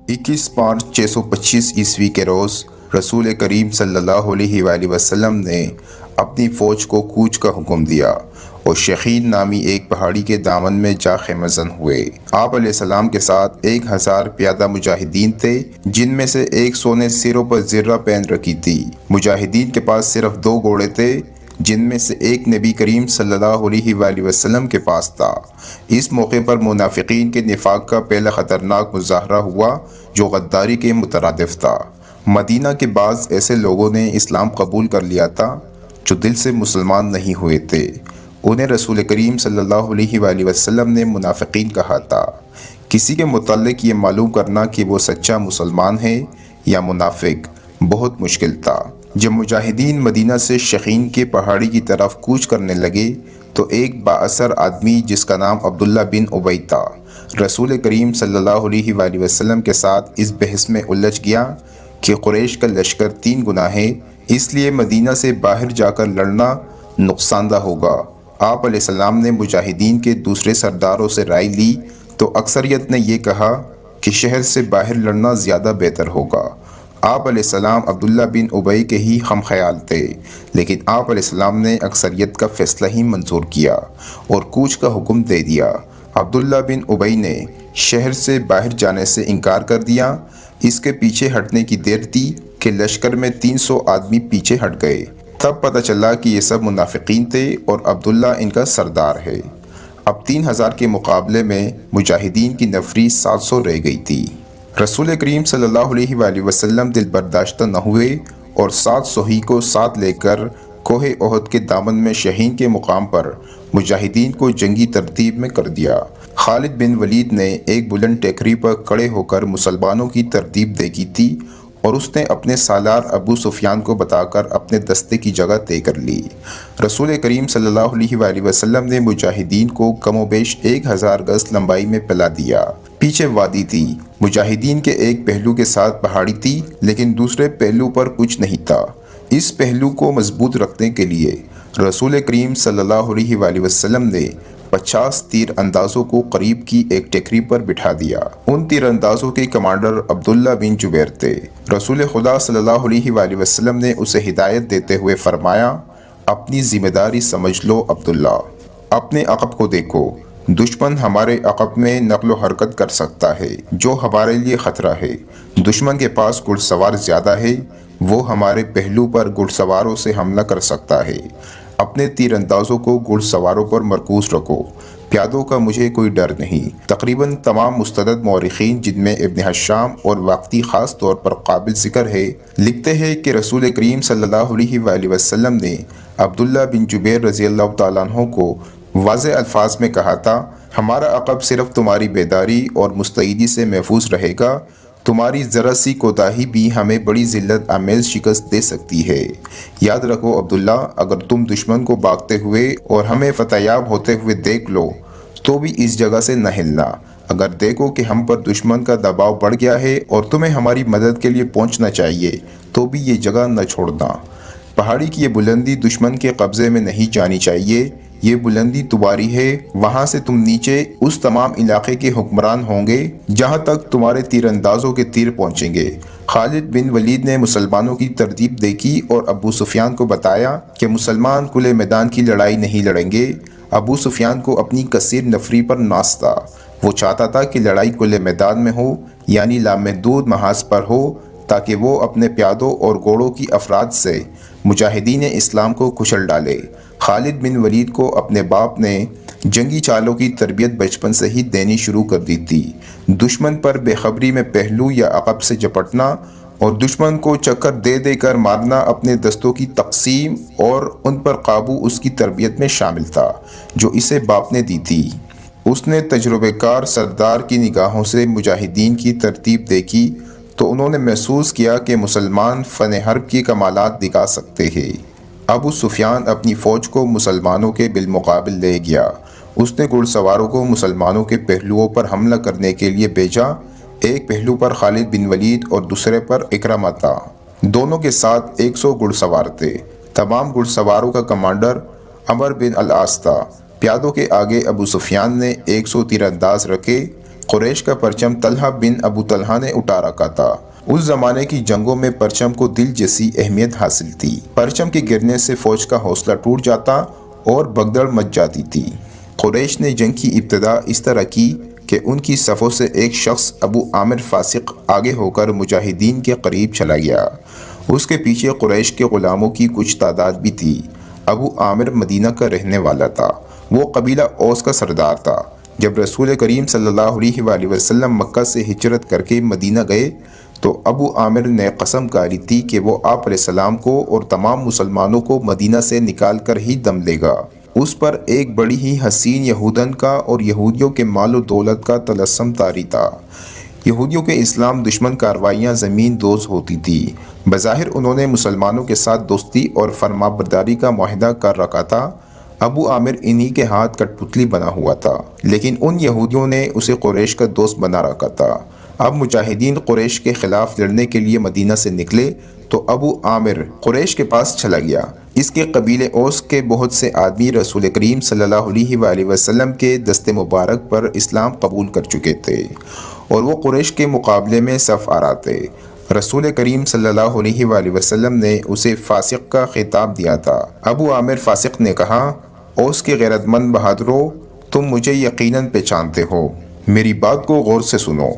21/5/625 کے روز رسول کریم صلی اللہ علیہ وآلہ وسلم نے اپنی فوج کو کوچ کا حکم دیا اور شخین نامی ایک پہاڑی کے دامن میں جا خیمہ ہوئے۔ آپ علیہ السلام کے ساتھ 1000 پیادہ مجاہدین تھے، جن میں سے 100 نے سروں پر زرہ پہن رکھی تھی۔ مجاہدین کے پاس صرف 2 گھوڑے تھے، جن میں سے ایک نبی کریم صلی اللہ علیہ وآلہ وسلم کے پاس تھا۔ اس موقع پر منافقین کے نفاق کا پہلا خطرناک مظاہرہ ہوا، جو غداری کے مترادف تھا۔ مدینہ کے بعض ایسے لوگوں نے اسلام قبول کر لیا تھا جو دل سے مسلمان نہیں ہوئے تھے۔ انہیں رسول کریم صلی اللہ علیہ وآلہ وسلم نے منافقین کہا تھا۔ کسی کے متعلق یہ معلوم کرنا کہ وہ سچا مسلمان ہے یا منافق بہت مشکل تھا۔ جب مجاہدین مدینہ سے شخین کے پہاڑی کی طرف کوچ کرنے لگے تو ایک بااثر آدمی جس کا نام عبداللہ بن ابی تھا، رسول کریم صلی اللہ علیہ وآلہ وسلم کے ساتھ اس بحث میں الجھ گیا کہ قریش کا لشکر 3 گنا ہے، اس لیے مدینہ سے باہر جا کر لڑنا نقصان دہ ہوگا۔ آپ علیہ السلام نے مجاہدین کے دوسرے سرداروں سے رائے لی تو اکثریت نے یہ کہا کہ شہر سے باہر لڑنا زیادہ بہتر ہوگا۔ آپ علیہ السلام عبداللہ بن ابی کے ہی ہم خیال تھے، لیکن آپ علیہ السلام نے اکثریت کا فیصلہ ہی منظور کیا اور کوچ کا حکم دے دیا۔ عبداللہ بن ابی نے شہر سے باہر جانے سے انکار کر دیا۔ اس کے پیچھے ہٹنے کی دیر تھی کہ لشکر میں 300 آدمی پیچھے ہٹ گئے۔ تب پتہ چلا کہ یہ سب منافقین تھے اور عبداللہ ان کا سردار ہے۔ اب 3000 کے مقابلے میں مجاہدین کی نفری 700 رہ گئی تھی۔ رسول کریم صلی اللہ علیہ وآلہ وسلم دل برداشتہ نہ ہوئے اور 700 ہی کو ساتھ لے کر کوہ احد کے دامن میں شہین کے مقام پر مجاہدین کو جنگی ترتیب میں کر دیا۔ خالد بن ولید نے ایک بلند ٹیکری پر کھڑے ہو کر مسلمانوں کی ترتیب دیکھی تھی اور اس نے اپنے سالار ابو سفیان کو بتا کر اپنے دستے کی جگہ طے کر لی۔ رسول کریم صلی اللہ علیہ وآلہ وسلم نے مجاہدین کو کم و بیش 1000 گز لمبائی میں پھیلا دیا۔ پیچھے وادی تھی، مجاہدین کے ایک پہلو کے ساتھ پہاڑی تھی، لیکن دوسرے پہلو پر کچھ نہیں تھا۔ اس پہلو کو مضبوط رکھنے کے لیے رسول کریم صلی اللہ علیہ وآلہ وسلم نے 50 تیر اندازوں کو قریب کی ایک ٹیکری پر بٹھا دیا۔ ان تیر اندازوں کے کمانڈر عبداللہ بن جبیر تھے۔ رسول خدا صلی اللہ علیہ وآلہ وسلم نے اسے ہدایت دیتے ہوئے فرمایا، اپنی ذمہ داری سمجھ لو عبداللہ، اپنے عقب کو دیکھو۔ دشمن ہمارے عقب میں نقل و حرکت کر سکتا ہے، جو ہمارے لیے خطرہ ہے۔ دشمن کے پاس گھڑ سوار زیادہ ہے، وہ ہمارے پہلو پر گھڑ سواروں سے حملہ کر سکتا ہے۔ اپنے تیر اندازوں کو گھڑ سواروں پر مرکوز رکھو، پیادوں کا مجھے کوئی ڈر نہیں۔ تقریباً تمام مستند مورخین، جن میں ابن حشام اور واقعی خاص طور پر قابل ذکر ہے، لکھتے ہیں کہ رسول کریم صلی اللہ علیہ وآلہ وسلم نے عبداللہ بن جبیر رضی اللہ تعالیٰ عنہ کو واضح الفاظ میں کہا تھا، ہمارا عقب صرف تمہاری بیداری اور مستعدی سے محفوظ رہے گا، تمہاری ذرا سی کوتاہی بھی ہمیں بڑی ذلت آمیز شکست دے سکتی ہے۔ یاد رکھو عبداللہ، اگر تم دشمن کو بھاگتے ہوئے اور ہمیں فتح یاب ہوتے ہوئے دیکھ لو تو بھی اس جگہ سے نہ ہلنا۔ اگر دیکھو کہ ہم پر دشمن کا دباؤ بڑھ گیا ہے اور تمہیں ہماری مدد کے لیے پہنچنا چاہیے تو بھی یہ جگہ نہ چھوڑنا۔ پہاڑی کی یہ بلندی دشمن کے قبضے میں نہیں جانی چاہیے، یہ بلندی تمہاری ہے، وہاں سے تم نیچے اس تمام علاقے کے حکمران ہوں گے جہاں تک تمہارے تیر اندازوں کے تیر پہنچیں گے۔ خالد بن ولید نے مسلمانوں کی ترتیب دیکھی اور ابو سفیان کو بتایا کہ مسلمان کھلے میدان کی لڑائی نہیں لڑیں گے۔ ابو سفیان کو اپنی کثیر نفری پر ناز تھا، وہ چاہتا تھا کہ لڑائی کھلے میدان میں ہو، یعنی لامحدود محاذ پر ہو، تاکہ وہ اپنے پیادوں اور گھوڑوں کی افراد سے مجاہدین اسلام کو کچل ڈالے۔ خالد بن ولید کو اپنے باپ نے جنگی چالوں کی تربیت بچپن سے ہی دینی شروع کر دی تھی۔ دشمن پر بے خبری میں پہلو یا عقب سے جپٹنا اور دشمن کو چکر دے دے کر مارنا اپنے دستوں کی تقسیم اور ان پر قابو اس کی تربیت میں شامل تھا، جو اسے باپ نے دی تھی۔ اس نے تجربہ کار سردار کی نگاہوں سے مجاہدین کی ترتیب دیکھی تو انہوں نے محسوس کیا کہ مسلمان فن حرب کی کمالات دکھا سکتے ہیں۔ ابو سفیان اپنی فوج کو مسلمانوں کے بالمقابل لے گیا۔ اس نے گھڑ سواروں کو مسلمانوں کے پہلوؤں پر حملہ کرنے کے لیے بھیجا۔ ایک پہلو پر خالد بن ولید اور دوسرے پر اکرمہ تھا۔ دونوں کے ساتھ 100 گھڑ سوار تھے۔ تمام گھڑ سواروں کا کمانڈر عمر بن العاص تھا۔ پیادوں کے آگے ابو سفیان نے 100 تیر انداز رکھے قریش کا پرچم طلحہ بن ابو طلحہ نے اٹھا رکھا تھا۔ اس زمانے کی جنگوں میں پرچم کو دل جیسی اہمیت حاصل تھی۔ پرچم کے گرنے سے فوج کا حوصلہ ٹوٹ جاتا اور بگدڑ مچ جاتی تھی۔ قریش نے جنگ کی ابتدا اس طرح کی کہ ان کی صفوں سے ایک شخص ابو عامر فاسق آگے ہو کر مجاہدین کے قریب چلا گیا۔ اس کے پیچھے قریش کے غلاموں کی کچھ تعداد بھی تھی۔ ابو عامر مدینہ کا رہنے والا تھا۔ وہ قبیلہ اوس کا سردار تھا۔ جب رسول کریم صلی اللہ علیہ وآلہ وسلم مکہ سے ہجرت کر کے مدینہ گئے تو ابو عامر نے قسم کھائی تھی کہ وہ آپ علیہ السلام کو اور تمام مسلمانوں کو مدینہ سے نکال کر ہی دم لے گا۔ اس پر ایک بڑی ہی حسین یہودن کا اور یہودیوں کے مال و دولت کا طلسم طاری تھا۔ یہودیوں کے اسلام دشمن کارروائیاں زمین دوز ہوتی تھی۔ بظاہر انہوں نے مسلمانوں کے ساتھ دوستی اور فرمانبرداری کا معاہدہ کر رکھا تھا۔ ابو عامر انہی کے ہاتھ کٹ پتلی بنا ہوا تھا، لیکن ان یہودیوں نے اسے قریش کا دوست بنا رکھا تھا۔ اب مجاہدین قریش کے خلاف لڑنے کے لیے مدینہ سے نکلے تو ابو عامر قریش کے پاس چلا گیا۔ اس کے قبیلے اوس کے بہت سے آدمی رسول کریم صلی اللہ علیہ وآلہ وسلم کے دست مبارک پر اسلام قبول کر چکے تھے اور وہ قریش کے مقابلے میں صف آرا تھے۔ رسول کریم صلی اللہ علیہ وآلہ وسلم نے اسے فاسق کا خطاب دیا تھا۔ ابو عامر فاسق نے کہا، اوس کے غیرت مند بہادروں، تم مجھے یقیناً پہچانتے ہو، میری بات کو غور سے سنو۔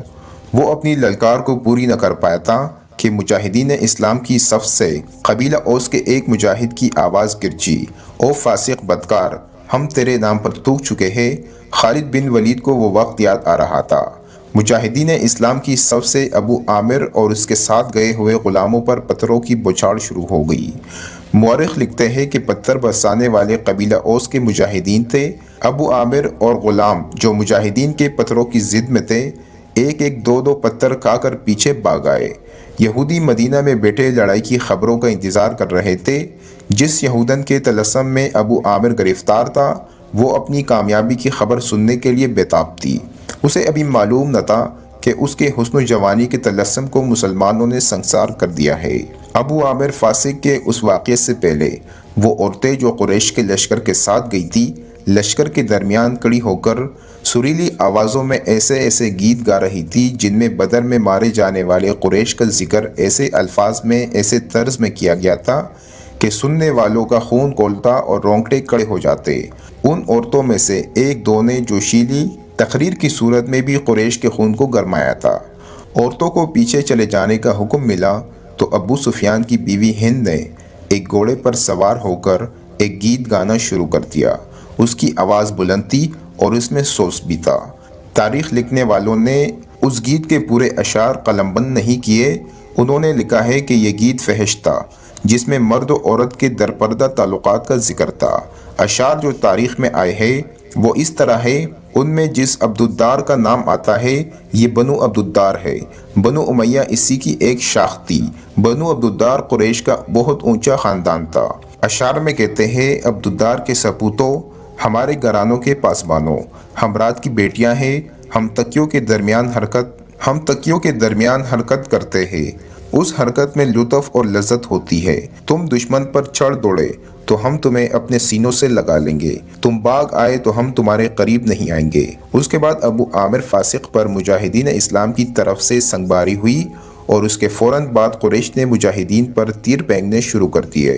وہ اپنی للکار کو پوری نہ کر پایا تھا کہ مجاہدین اسلام کی صف سے قبیلہ اوس کے ایک مجاہد کی آواز گرجی، او فاسق بدکار، ہم تیرے نام پر تھوک چکے ہیں۔ خالد بن ولید کو وہ وقت یاد آ رہا تھا۔ مجاہدین اسلام کی صف سے ابو عامر اور اس کے ساتھ گئے ہوئے غلاموں پر پتھروں کی بوچھاڑ شروع ہو گئی۔ مورخ لکھتے ہیں کہ پتھر برسانے والے قبیلہ اوس کے مجاہدین تھے۔ ابو عامر اور غلام جو مجاہدین کے پتھروں کی زد میں تھے، ایک ایک دو دو پتھر کھا کر پیچھے بھاگ آئے۔ یہودی مدینہ میں بیٹھے لڑائی کی خبروں کا انتظار کر رہے تھے۔ جس یہودن کے طلسم میں ابو عامر گرفتار تھا، وہ اپنی کامیابی کی خبر سننے کے لیے بےتاب تھی۔ اسے ابھی معلوم نہ تھا کہ اس کے حسن و جوانی کے طلسم کو مسلمانوں نے سنسار کر دیا ہے۔ ابو عامر فاسق کے اس واقعے سے پہلے وہ عورتیں جو قریش کے لشکر کے ساتھ گئی تھی، لشکر کے درمیان کھڑی ہو کر سریلی آوازوں میں ایسے ایسے گیت گا رہی تھی جن میں بدر میں مارے جانے والے قریش کا ذکر ایسے الفاظ میں، ایسے طرز میں کیا گیا تھا کہ سننے والوں کا خون کھولتا اور رونگٹے کھڑے ہو جاتے۔ ان عورتوں میں سے ایک دو نے جوشیلی تقریر کی صورت میں بھی قریش کے خون کو گرمایا تھا۔ عورتوں کو پیچھے چلے جانے کا حکم ملا تو ابو سفیان کی بیوی ہند نے ایک گھوڑے پر سوار ہو کر ایک گیت گانا شروع کر دیا۔ اس کی آواز بلند تھی اور اس میں سوز بھی تھا۔ تاریخ لکھنے والوں نے اس گیت کے پورے اشعار قلم بند نہیں کیے۔ انہوں نے لکھا ہے کہ یہ گیت فحش تھا جس میں مرد و عورت کے درپردہ تعلقات کا ذکر تھا۔ اشعار جو تاریخ میں آئے ہیں وہ اس طرح ہے، ان میں جس عبدالدار کا نام آتا ہے یہ بنو عبدالدار ہے۔ بنو امیہ اسی کی ایک شاخ تھی۔ بنو عبدالدار قریش کا بہت اونچا خاندان تھا۔ اشعار میں کہتے ہیں، عبدالدار کے سپوتوں، ہمارے گھرانوں کے پاسبانوں، ہم رات کی بیٹیاں ہیں، ہم تکیوں کے درمیان حرکت کرتے ہیں۔ اس حرکت میں لطف اور لذت ہوتی ہے۔ تم دشمن پر چڑھ دوڑے تو ہم تمہیں اپنے سینوں سے لگا لیں گے، تم بھاگ آئے تو ہم تمہارے قریب نہیں آئیں گے۔ اس کے بعد ابو عامر فاسق پر مجاہدین اسلام کی طرف سے سنگباری ہوئی اور اس کے فوراً بعد قریش نے مجاہدین پر تیر پھینکنے شروع کر دیے۔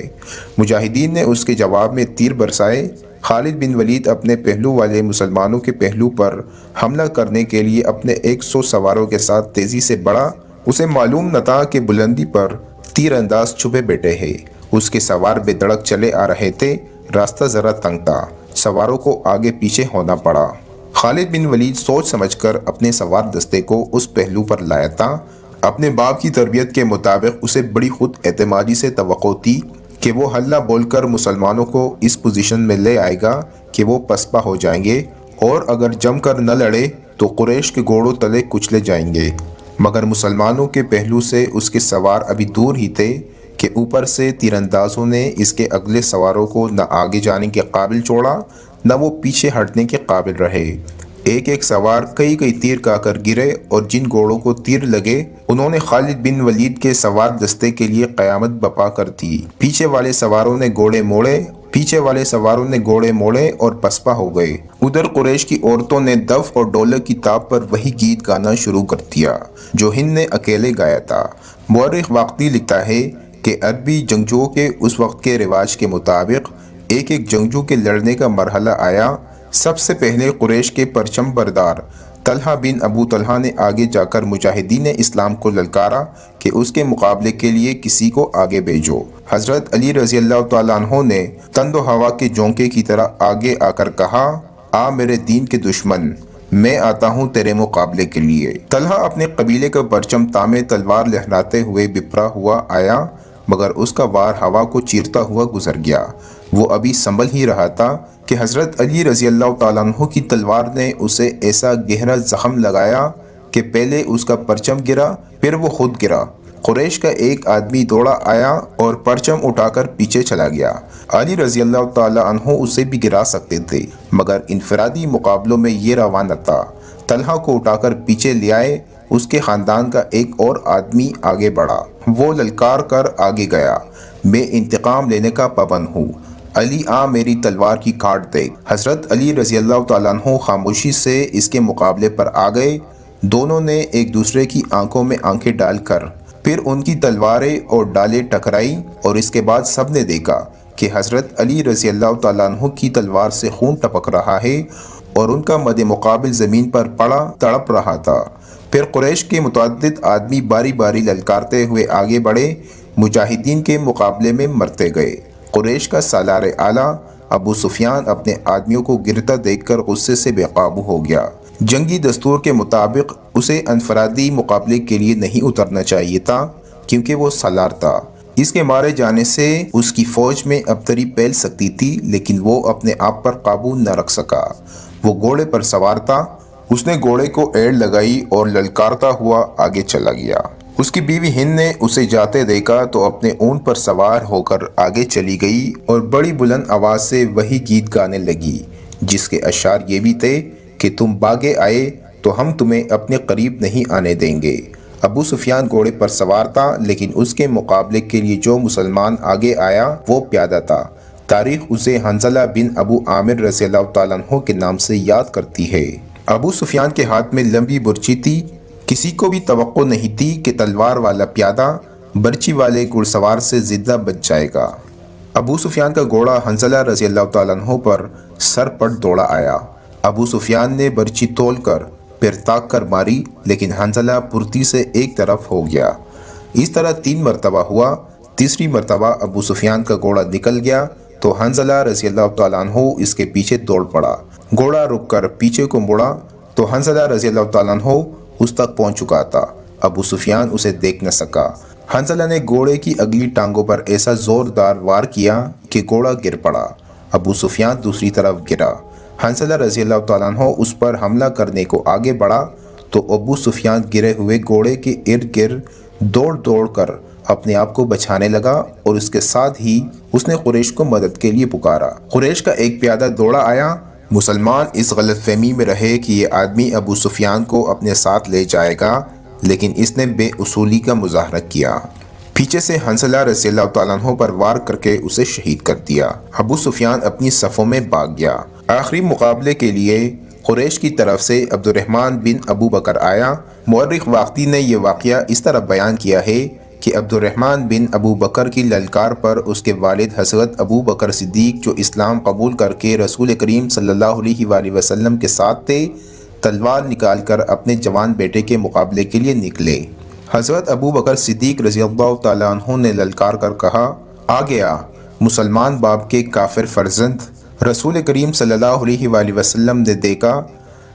مجاہدین نے اس کے جواب میں تیر برسائے۔ خالد بن ولید اپنے پہلو والے مسلمانوں کے پہلو پر حملہ کرنے کے لیے اپنے 100 سواروں کے ساتھ تیزی سے بڑھا۔ اسے معلوم نہ تھا کہ بلندی پر تیر انداز چھپے بیٹھے ہیں۔ اس کے سوار بے دھڑک چلے آ رہے تھے۔ راستہ ذرا تنگ تھا، سواروں کو آگے پیچھے ہونا پڑا۔ خالد بن ولید سوچ سمجھ کر اپنے سوار دستے کو اس پہلو پر لایا تھا۔ اپنے باپ کی تربیت کے مطابق اسے بڑی خود اعتمادی سے توقع تھی کہ وہ حلہ بول کر مسلمانوں کو اس پوزیشن میں لے آئے گا کہ وہ پسپا ہو جائیں گے اور اگر جم کر نہ لڑے تو قریش کے گھوڑوں تلے کچلے جائیں گے۔ مگر مسلمانوں کے پہلو سے اس کے سوار ابھی دور ہی تھے کہ اوپر سے تیر اندازوں نے اس کے اگلے سواروں کو نہ آگے جانے کے قابل چھوڑا نہ وہ پیچھے ہٹنے کے قابل رہے۔ ایک ایک سوار کئی تیر کھا کر گرے اور جن گھوڑوں کو تیر لگے انہوں نے خالد بن ولید کے سوار دستے کے لیے قیامت بپا کر دی۔ پیچھے والے سواروں نے گھوڑے موڑے پیچھے والے سواروں نے گھوڑے موڑے اور پسپا ہو گئے۔ ادھر قریش کی عورتوں نے دف اور ڈھولک کی تاب پر وہی گیت گانا شروع کر دیا جو ہند نے اکیلے گایا تھا۔ مورخ واقعی لکھتا ہے کہ عربی جنگجوؤں کے اس وقت کے رواج کے مطابق ایک ایک جنگجو کے لڑنے کا مرحلہ آیا۔ سب سے پہلے قریش کے پرچم بردار طلحہ بن ابو طلحہ نے آگے جا کر مجاہدین اسلام کو للکارا کہ اس کے مقابلے کے لیے کسی کو آگے بھیجو۔ حضرت علی رضی اللہ تعالیٰ عنہ نے تند و ہوا کے جھونکے کی طرح آگے آ کر کہا، آ میرے دین کے دشمن، میں آتا ہوں تیرے مقابلے کے لیے۔ طلحہ اپنے قبیلے کا پرچم تامے تلوار لہراتے ہوئے بپرا ہوا آیا، مگر اس کا وار ہوا کو چیرتا ہوا گزر گیا۔ وہ ابھی سنبھل ہی رہا تھا کہ حضرت علی رضی اللہ تعالیٰ عنہ کی تلوار نے اسے ایسا گہرا زخم لگایا کہ پہلے اس کا پرچم گرا، پھر وہ خود گرا۔ قریش کا ایک آدمی دوڑا آیا اور پرچم اٹھا کر پیچھے چلا گیا۔ علی رضی اللہ تعالیٰ عنہ اسے بھی گرا سکتے تھے، مگر انفرادی مقابلوں میں یہ روا نہ تھا۔ طلحہ کو اٹھا کر پیچھے لے آئے۔ اس کے خاندان کا ایک اور آدمی آگے بڑھا۔ وہ للکار کر آگے گیا، میں انتقام لینے کا پابند ہوں، علی آ میری تلوار کی کاٹ دیکھ۔ حضرت علی رضی اللہ تعالیٰ عنہ خاموشی سے اس کے مقابلے پر آ گئے۔ دونوں نے ایک دوسرے کی آنکھوں میں آنکھیں ڈال کر پھر ان کی تلواریں اور ڈالیں ٹکرائی، اور اس کے بعد سب نے دیکھا کہ حضرت علی رضی اللہ تعالیٰ عنہ کی تلوار سے خون ٹپک رہا ہے اور ان کا مد مقابل زمین پر پڑا تڑپ رہا تھا۔ پھر قریش کے متعدد آدمی باری باری للکارتے ہوئے آگے بڑھے، مجاہدین کے مقابلے میں مرتے گئے۔ قریش کا سالار اعلیٰ ابو سفیان اپنے آدمیوں کو گرتا دیکھ کر غصے سے بے قابو ہو گیا۔ جنگی دستور کے مطابق اسے انفرادی مقابلے کے لیے نہیں اترنا چاہیے تھا، کیونکہ وہ سالار تھا۔ اس کے مارے جانے سے اس کی فوج میں ابتری پھیل سکتی تھی، لیکن وہ اپنے آپ پر قابو نہ رکھ سکا۔ وہ گھوڑے پر سوار تھا۔ اس نے گھوڑے کو ایڑ لگائی اور للکارتا ہوا آگے چلا گیا۔ اس کی بیوی ہند نے اسے جاتے دیکھا تو اپنے اونٹ پر سوار ہو کر آگے چلی گئی اور بڑی بلند آواز سے وہی گیت گانے لگی، جس کے اشعار یہ بھی تھے کہ تم باغے آئے تو ہم تمہیں اپنے قریب نہیں آنے دیں گے۔ ابو سفیان گھوڑے پر سوار تھا، لیکن اس کے مقابلے کے لیے جو مسلمان آگے آیا وہ پیادہ تھا۔ تاریخ اسے حنظلہ بن ابو عامر رضی اللہ تعالیٰ عنہ کے نام سے یاد کرتی ہے۔ ابو سفیان کے ہاتھ میں لمبی برچی تھی۔ کسی کو بھی توقع نہیں تھی کہ تلوار والا پیادہ برچی والے گھڑ سوار سے زندہ بچ جائے گا۔ ابو سفیان کا گھوڑا حنظلہ رضی اللہ تعالیٰ عنہ پر سر پٹ دوڑا آیا۔ ابو سفیان نے برچی تول کر پھر تاک کر ماری، لیکن حنظلہ پھرتی سے ایک طرف ہو گیا۔ اس طرح 3 مرتبہ ہوا۔ تیسری مرتبہ ابو سفیان کا گھوڑا نکل گیا تو حنظلہ رضی اللہ تعالیٰ عنہ اس کے پیچھے دوڑ پڑا۔ گھوڑا رک کر پیچھے کو مڑا تو حنظلہ رضی اللہ تعالیٰ عنہ اس تک پہنچ چکا تھا۔ ابو سفیان اسے دیکھ نہ سکا۔ حنظلہ نے گھوڑے کی اگلی ٹانگوں پر ایسا زوردار وار کیا کہ گھوڑا گر پڑا۔ ابو سفیان دوسری طرف گرا۔ حنظلہ رضی اللہ تعالیٰ عنہ اس پر حملہ کرنے کو آگے بڑھا تو ابو سفیان گرے ہوئے گھوڑے کے ارد گرد دوڑ دوڑ کر اپنے آپ کو بچانے لگا، اور اس کے ساتھ ہی اس نے قریش کو مدد کے لیے پکارا۔ قریش کا ایک پیادہ دوڑا آیا۔ مسلمان اس غلط فہمی میں رہے کہ یہ آدمی ابو سفیان کو اپنے ساتھ لے جائے گا، لیکن اس نے بے اصولی کا مظاہرہ کیا۔ پیچھے سے حنظلہ رضی اللہ تعالیٰ عنہ پر وار کر کے اسے شہید کر دیا۔ ابو سفیان اپنی صفوں میں بھاگ گیا۔ آخری مقابلے کے لیے قریش کی طرف سے عبد الرحمن بن ابو بکر آیا۔ مورخ واقعی نے یہ واقعہ اس طرح بیان کیا ہے کہ عبد الرحمن بن ابو بکر کی للکار پر اس کے والد حضرت ابو بکر صدیق، جو اسلام قبول کر کے رسول کریم صلی اللہ علیہ وآلہ وسلم کے ساتھ تھے، تلوار نکال کر اپنے جوان بیٹے کے مقابلے کے لیے نکلے۔ حضرت ابو بکر صدیق رضی اللہ تعالیٰ عنہ نے للکار کر کہا، آ گیا مسلمان باپ کے کافر فرزند۔ رسول کریم صلی اللہ علیہ وآلہ وسلم نے دیکھا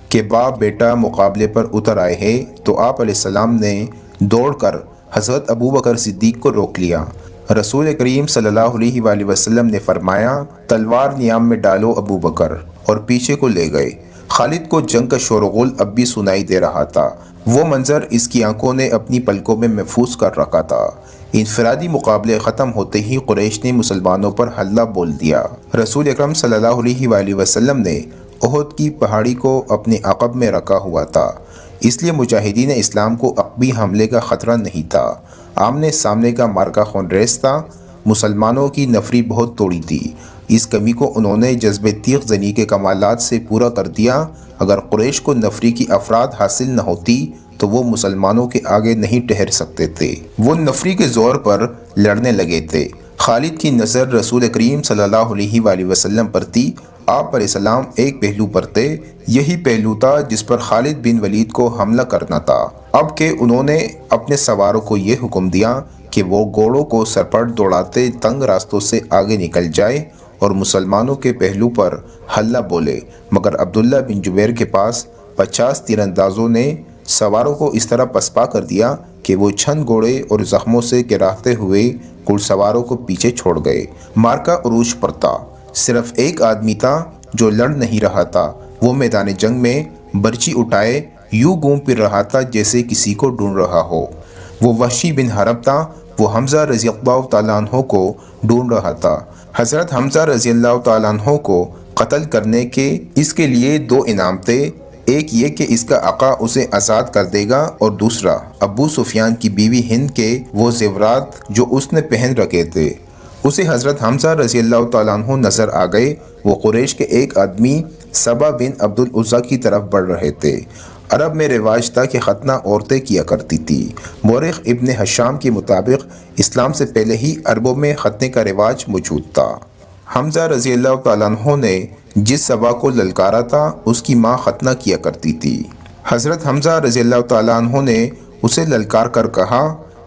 کہ باپ بیٹا مقابلے پر اتر آئے ہیں تو آپ علیہ السلام نے دوڑ کر حضرت ابو بکر صدیق کو روک لیا۔ رسول کریم صلی اللہ علیہ وآلہ وسلم نے فرمایا، تلوار نیام میں ڈالو ابو بکر، اور پیچھے کو لے گئے۔ خالد کو جنگ کا شور و غل اب بھی سنائی دے رہا تھا۔ وہ منظر اس کی آنکھوں نے اپنی پلکوں میں محفوظ کر رکھا تھا۔ انفرادی مقابلے ختم ہوتے ہی قریش نے مسلمانوں پر حملہ بول دیا۔ رسول اکرم صلی اللہ علیہ وآلہ وسلم نے احد کی پہاڑی کو اپنے عقب میں رکھا ہوا تھا، اس لیے مجاہدین اسلام کو عقبی حملے کا خطرہ نہیں تھا۔ آمنے سامنے کا معرکہ خونریز تھا۔ مسلمانوں کی نفری بہت توڑی تھی۔ اس کمی کو انہوں نے جذب تیغ زنی کے کمالات سے پورا کر دیا۔ اگر قریش کو نفری کی افراد حاصل نہ ہوتی تو وہ مسلمانوں کے آگے نہیں ٹھہر سکتے تھے۔ وہ نفری کے زور پر لڑنے لگے تھے۔ خالد کی نظر رسول کریم صلی اللہ علیہ وآلہ وسلم پر تھی۔ آپ علیہ السلام ایک پہلو پر تھے، یہی پہلو تھا جس پر خالد بن ولید کو حملہ کرنا تھا۔ اب کہ انہوں نے اپنے سواروں کو یہ حکم دیا کہ وہ گھوڑوں کو سرپٹ دوڑاتے تنگ راستوں سے آگے نکل جائے اور مسلمانوں کے پہلو پر حلہ بولے، مگر عبداللہ بن جبیر کے پاس 50 تیر اندازوں نے سواروں کو اس طرح پسپا کر دیا کہ وہ چند گھوڑے اور زخموں سے گراتے ہوئے گھڑ سواروں کو پیچھے چھوڑ گئے۔ مارکا عروج پر تھا۔ صرف ایک آدمی تھا جو لڑ نہیں رہا تھا۔ وہ میدان جنگ میں برچی اٹھائے یوں گھوم پھر رہا تھا جیسے کسی کو ڈھونڈ رہا ہو۔ وہ وحشی بن حرب تھا۔ وہ حمزہ رضی اللہ تعالیٰ عنہ کو ڈھونڈ رہا تھا۔ حضرت حمزہ رضی اللہ تعالیٰ عنہ کو قتل کرنے کے اس کے لیے 2 انعام تھے، ایک یہ کہ اس کا آقا اسے آزاد کر دے گا، اور دوسرا ابو سفیان کی بیوی ہند کے وہ زیورات جو اس نے پہن رکھے تھے۔ اسے حضرت حمزہ رضی اللہ تعالیٰ عنہ نظر آ گئے۔ وہ قریش کے ایک آدمی سبا بن عبد العزیٰ کی طرف بڑھ رہے تھے۔ عرب میں رواج تھا کہ ختنہ عورتیں کیا کرتی تھی۔ مورخ ابن ہشام کے مطابق اسلام سے پہلے ہی عربوں میں ختنے کا رواج موجود تھا۔ حمزہ رضی اللہ تعالیٰ عنہ نے جس سبا کو للکارا تھا اس کی ماں ختنہ کیا کرتی تھی۔ حضرت حمزہ رضی اللہ تعالیٰ عنہ نے اسے للکار کر کہا،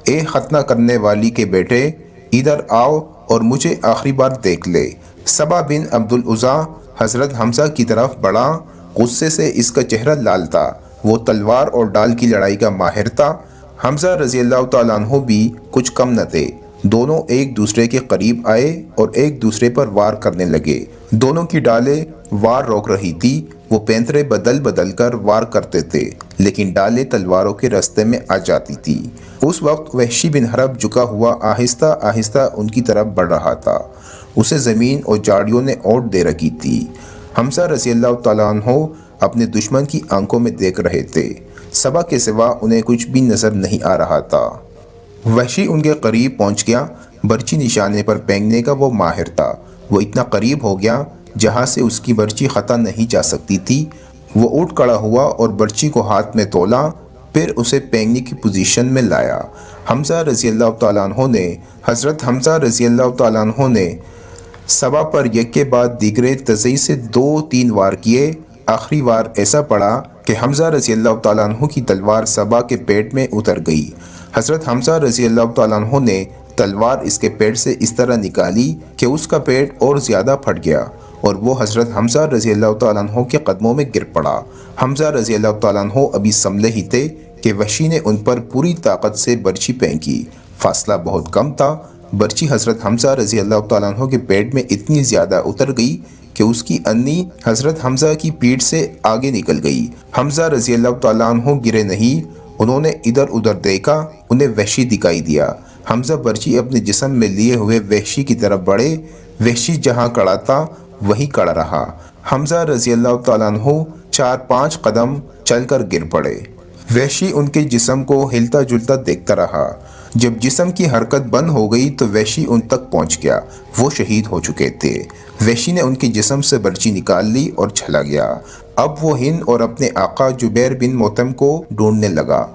اے ختنہ کرنے والی کے بیٹے، ادھر آؤ اور مجھے آخری بار دیکھ لے۔ سبا بن عبد العزیٰ حضرت حمزہ کی طرف بڑھا۔ غصے سے اس کا چہرہ لال تھا۔ وہ تلوار اور ڈال کی لڑائی کا ماہر تھا۔ حمزہ رضی اللہ تعالیٰ عنہ بھی کچھ کم نہ تھے۔ دونوں ایک دوسرے کے قریب آئے اور ایک دوسرے پر وار کرنے لگے۔ دونوں کی ڈالیں وار روک رہی تھی۔ وہ پینترے بدل بدل کر وار کرتے تھے، لیکن ڈالیں تلواروں کے راستے میں آ جاتی تھی۔ اس وقت وحشی بن حرب جھکا ہوا آہستہ آہستہ ان کی طرف بڑھ رہا تھا۔ اسے زمین اور جھاڑیوں نے اوٹ دے رکھی تھی۔ حمزہ رضی اللہ تعالیٰ عنہ اپنے دشمن کی آنکھوں میں دیکھ رہے تھے۔ سبا کے سوا انہیں کچھ بھی نظر نہیں آ رہا تھا۔ وحشی ان کے قریب پہنچ گیا۔ برچی نشانے پر پھینکنے کا وہ ماہر تھا۔ وہ اتنا قریب ہو گیا جہاں سے اس کی برچی خطا نہیں جا سکتی تھی۔ وہ اٹھ کھڑا ہوا اور برچی کو ہاتھ میں تولا، پھر اسے پھینکنے کی پوزیشن میں لایا۔ حمزہ رضی اللہ تعالیٰ عنہ نے حضرت حمزہ رضی اللہ تعالیٰ عنہ نے سبا پر یک کے بعد دیگرے تیزی سے 2-3 وار کیے۔ آخری وار ایسا پڑا کہ حمزہ رضی اللہ تعالیٰ عنہ کی تلوار سبا کے پیٹ میں اتر گئی۔ حضرت حمزہ رضی اللہ تعالیٰ عنہ نے تلوار اس کے پیٹ سے اس طرح نکالی کہ اس کا پیٹ اور زیادہ پھٹ گیا اور وہ حضرت حمزہ رضی اللہ تعالیٰ عنہ کے قدموں میں گر پڑا۔ حمزہ رضی اللہ تعالیٰ عنہ ابھی سنبھلے ہی تھے کہ وحشی نے ان پر پوری طاقت سے برچی پھینکی۔ فاصلہ بہت کم تھا۔ برچی حضرت حمزہ رضی اللہ تعالیٰ عنہ کے پیٹ میں اتنی زیادہ اتر گئی کہ اس کی انی حضرت حمزہ کی پیٹھ سے آگے نکل گئی۔ حمزہ رضی اللہ تعالیٰ عنہ گرے نہیں۔ انہوں نے ادھر ادھر دیکھا، انہیں وحشی دکھائی دیا۔ حمزہ برچی اپنے جسم میں لیے ہوئے وحشی کی طرف بڑھے۔ وحشی جہاں کھڑا تھا وہیں کھڑا رہا۔ حمزہ رضی اللہ تعالیٰ عنہ 4-5 قدم چل کر گر پڑے۔ وحشی ان کے جسم کو ہلتا جلتا دیکھتا رہا۔ جب جسم کی حرکت بند ہو گئی تو وحشی ان تک پہنچ گیا۔ وہ شہید ہو چکے تھے۔ وحشی نے ان کے جسم سے برچی نکال لی اور چلا گیا۔ اب وہ ہند اور اپنے آقا جبیر بن مطعم کو ڈھونڈنے لگا۔